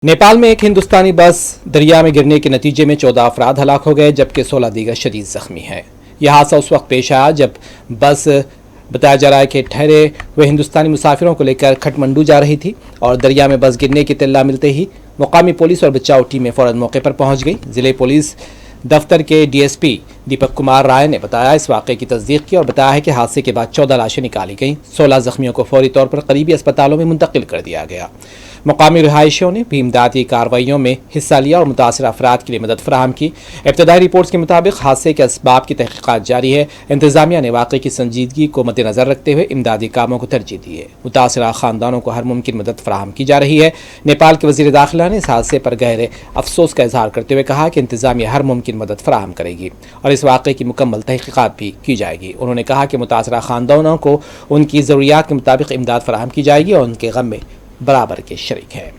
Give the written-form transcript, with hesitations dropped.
नेपाल में एक हिंदुस्तानी बस दरिया में गिरने के नतीजे में 14 अफराद हलाक हो गए जबकि 16 दीगर शदीद जख्मी हैं। यह हादसा उस वक्त पेश आया जब बस बताया जा रहा है कि ठहरे हुए हिंदुस्तानी मुसाफिरों को लेकर खटमंडू जा रही थी और दरिया में बस गिरने की इत्तला मिलते ही मुकामी पुलिस और बचाव टीमें फौरन मौके पर पहुंच गई। जिले पुलिस दफ्तर के डीएसपी दीपक कुमार राय ने बताया इस वाक़े की तस्दीक की और बताया है कि हादसे के बाद 14 लाशें निकाली गईं। 16 जख्मियों को फौरी तौर पर करीबी अस्पतालों में मुंतकिल कर दिया गया। मुकामी रिहायशियों ने भी इमदादी कार्रवाइयों में हिस्सा लिया और मुतासर अफराद के लिए मदद फराहम की। इब्तदाई रिपोर्ट्स के मुताबिक हादसे के असबाब की तहकीकात जारी है। इंतजामिया ने वाक़े की संजीदगी को मद्देनजर रखते हुए इमदादी कामों को तरजीह दी है। मुतासरा खानदानों को हर मुमकिन मदद फराहम की जा रही है। नेपाल के वज़ीर दाखिला ने इस हादसे पर गहरे अफसोस का इजहार करते हुए कहा कि इंतजामिया हर मुमकिन मदद फराहम करेगी और इस वाक़े की मुकम्मल तहकीकात भी की जाएगी। उन्होंने कहा कि मुतासरा खानदानों को उनकी ज़रूरियात के मुताबिक इमदाद फराहम की जाएगी और उनके गम में बराबर के शरीक हैं।